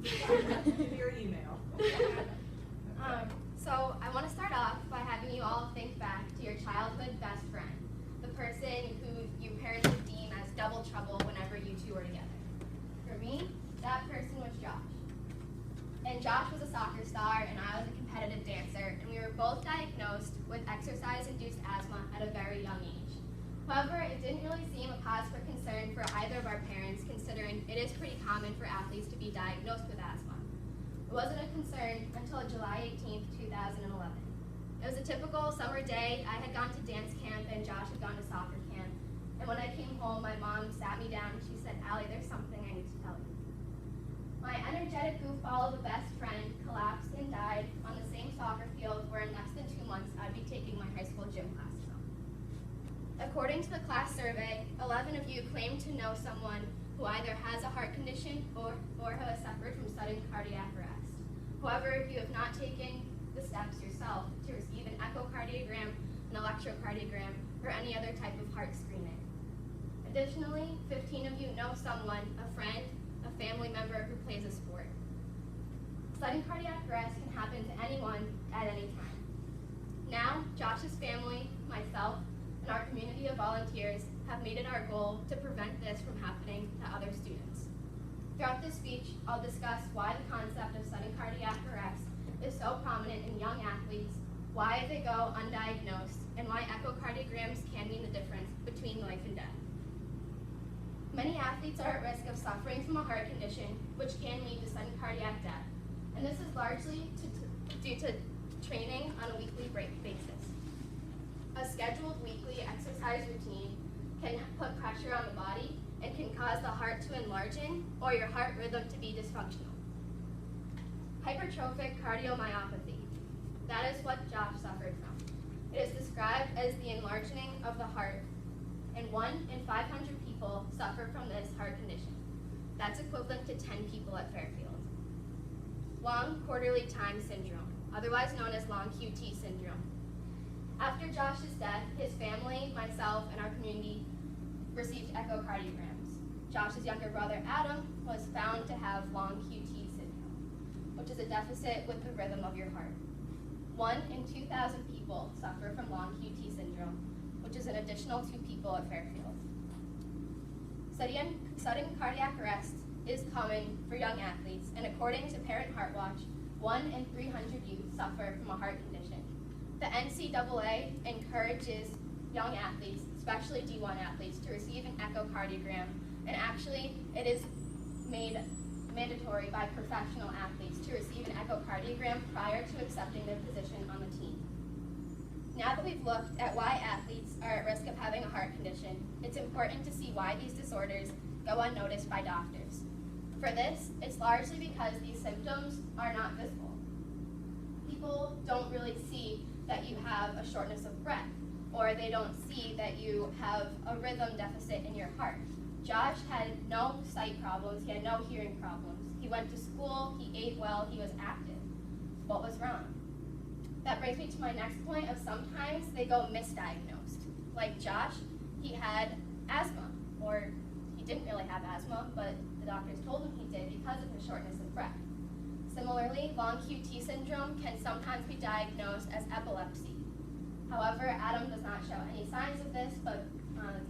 Your email. So I want to start off by having you all think back to your childhood best friend, the person who your parents would deem as double trouble whenever you two were together. For me, that person was Josh. And Josh was a soccer star, and I was a competitive dancer, and we were both diagnosed with exercise-induced asthma at a very young age. However, it didn't really seem a cause for concern for either of our parents, considering it is pretty common for athletes to be diagnosed with asthma. It wasn't a concern until July 18th, 2011. It was a typical summer day. I had gone to dance camp, and Josh had gone to soccer camp. And when I came home, my mom sat me down, and she said, "Allie, there's something I need to tell you." My energetic goofball of a best friend collapsed and died on the same soccer field where in less than 2 months I'd be taking my high school gym class from. According to the class survey, 11 of you claim to know someone who either has a heart condition or who has suffered from sudden cardiac arrest. However, you have not taken the steps yourself to receive an echocardiogram, an electrocardiogram, or any other type of heart screening. Additionally, 15 of you know someone, a friend, a family member who plays a sport. Sudden cardiac arrest can happen to anyone at any time. Now, Josh's family, myself, and our community of volunteers have made it our goal to prevent this from happening to other students. Throughout this speech, I'll discuss why the concept of sudden cardiac arrest is so prominent in young athletes, why they go undiagnosed, and why echocardiograms can mean the difference between life and death. Many athletes are at risk of suffering from a heart condition, which can lead to sudden cardiac death, and this is largely due to training on a weekly basis. A scheduled weekly exercise routine can put pressure on the body and can cause the heart to enlarge or your heart rhythm to be dysfunctional. Hypertrophic cardiomyopathy. That is what Josh suffered from. It is described as the enlarging of the heart, and 1 in 500 people suffer from this heart condition. That's equivalent to 10 people at Fairfield. Long quarterly time syndrome, otherwise known as long QT syndrome. After Josh's death, his family, myself, and our community received echocardiograms. Josh's younger brother, Adam, was found to have long QT syndrome, which is a deficit with the rhythm of your heart. 1 in 2,000 people suffer from long QT syndrome, which is an additional 2 people at Fairfield. Sudden cardiac arrest is common for young athletes, and according to Parent Heart Watch, 1 in 300 youth suffer from a heart condition. The NCAA encourages young athletes, especially D1 athletes, to receive an echocardiogram, and actually it is made mandatory by professional athletes to receive an echocardiogram prior to accepting their position on the team. Now that we've looked at why athletes are at risk of having a heart condition, it's important to see why these disorders go unnoticed by doctors. For this, it's largely because these symptoms are not visible. People don't really see that you have a shortness of breath, or they don't see that you have a rhythm deficit in your heart. Josh had no sight problems, he had no hearing problems. He went to school, he ate well, he was active. What was wrong? That brings me to my next point of sometimes they go misdiagnosed. Like Josh, he had asthma, or he didn't really have asthma, but the doctors told him he did because of his shortness of breath. Similarly, long QT syndrome can sometimes be diagnosed as epilepsy. However, Adam does not show any signs of this, but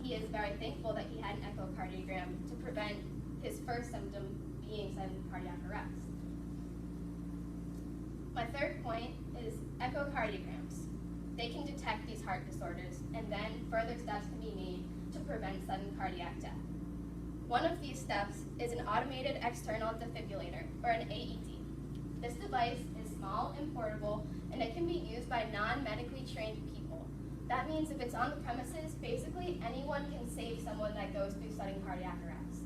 he is very thankful that he had an echocardiogram to prevent his first symptom being sudden cardiac arrest. My third point is echocardiograms. They can detect these heart disorders, and then further steps can be made to prevent sudden cardiac death. One of these steps is an automated external defibrillator, or an AED. This device is small and portable, and it can be used by non-medically trained people. That means if it's on the premises, basically anyone can save someone that goes through sudden cardiac arrest.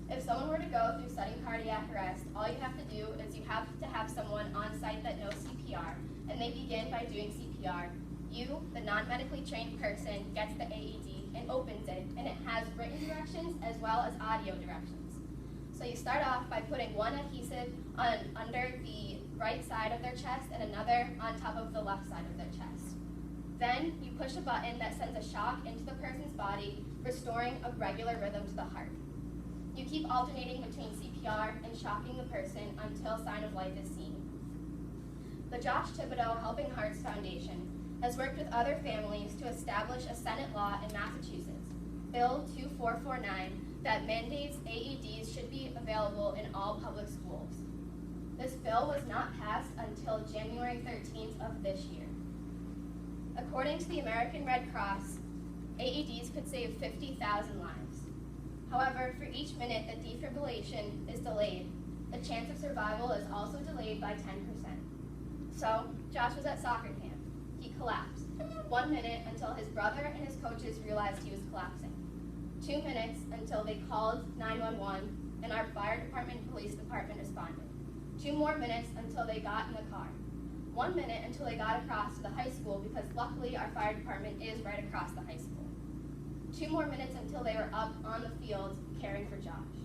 If someone were to go through sudden cardiac arrest, all you have to do is you have to have someone on site that knows CPR, and they begin by doing CPR. You, the non-medically trained person, gets the AED and opens it, and it has written directions as well as audio directions. So you start off by putting one adhesive under the right side of their chest and another on top of the left side of their chest. Then you push a button that sends a shock into the person's body, restoring a regular rhythm to the heart. You keep alternating between CPR CPR and shocking the person until sign of life is seen. The Josh Thibodeau Helping Hearts Foundation has worked with other families to establish a Senate law in Massachusetts, Bill 2449, that mandates AEDs should be available in all public schools. This bill was not passed until January 13th of this year. According to the American Red Cross, AEDs could save 50,000 lives. However, for each minute that defibrillation is delayed, the chance of survival is also delayed by 10%. So, Josh was at soccer camp. He collapsed. 1 minute until his brother and his coaches realized he was collapsing. 2 minutes until they called 911 and our fire department and police department responded. 2 more minutes until they got in the car. 1 minute until they got across to the high school, because luckily our fire department is right across the high school. 2 more minutes until they were up on the field caring for Josh.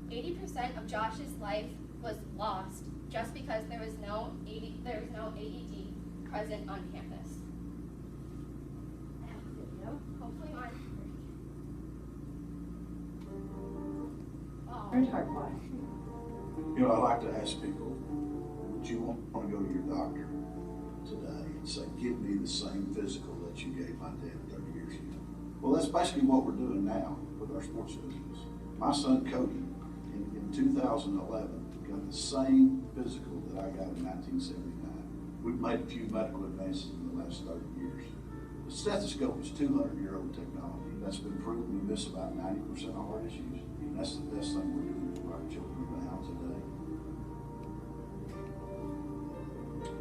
80% of Josh's life was lost just because there was no AED present on campus. I have a video. Hopefully mine. You know, I like to ask people, would you want to go to your doctor today and say, give me the same physical that you gave my dad 30 years ago? Well, that's basically what we're doing now with our sports business. My son Cody, in 2011, got the same physical that I got in 1979. We've made a few medical advances in the last 30 years. The stethoscope is 200-year-old technology. That's been proven to miss about 90% of heart issues. And that's the best thing we're doing for our children now today.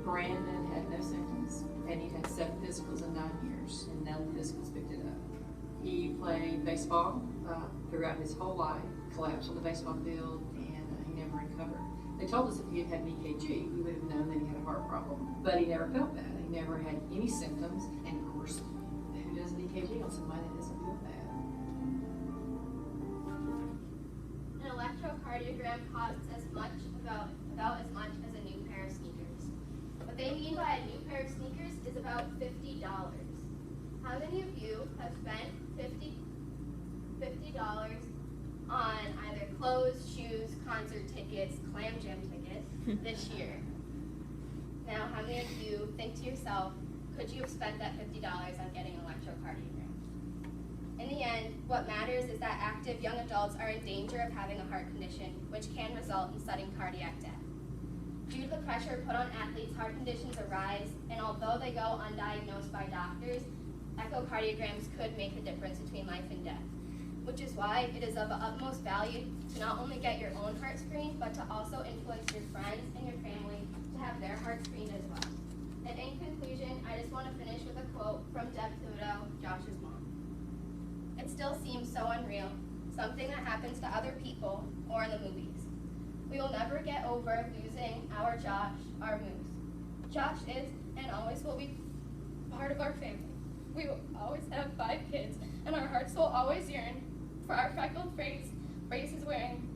Brandon had no symptoms, and he'd had 7 physicals in 9 years, and none of the physicals picked it up. He played baseball throughout his whole life, collapsed on the baseball field, and he never recovered. They told us if he had had an EKG, we would have known that he had a heart problem, but he never felt that. He never had any symptoms, and of course, who does an EKG on somebody that doesn't feel bad? An electrocardiogram costs about as much as a new pair of sneakers. What they mean by a new pair of sneakers is about $50. How many of you have spent $50 on either clothes, shoes, concert tickets, clam jam tickets this year? Now, how many of you think to yourself, could you have spent that $50 on getting an electrocardiogram? In the end, what matters is that active young adults are in danger of having a heart condition, which can result in sudden cardiac death. Due to the pressure put on athletes, heart conditions arise, and although they go undiagnosed by doctors, echocardiograms could make the difference between life and death, which is why it is of the utmost value to not only get your own heart screened, but to also influence your friends and your family to have their heart screened as well. And in conclusion, I just want to finish with a quote from Deb Thibodeau, Josh's mom. It still seems so unreal, something that happens to other people or in the movies. We will never get over losing our Josh, our moose. Josh is and always will be part of our family. We will always have 5 kids, and our hearts will always yearn for our freckled braces wearing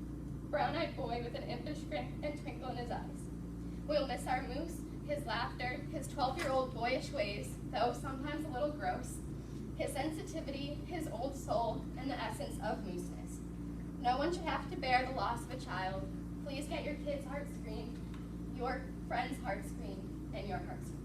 brown-eyed boy with an impish grin and twinkle in his eyes. We will miss our moose, his laughter, his 12-year-old boyish ways, though sometimes a little gross, his sensitivity, his old soul, and the essence of mooseness. No one should have to bear the loss of a child. Please get your kid's heart screened, your friend's heart screened, and your heart screened.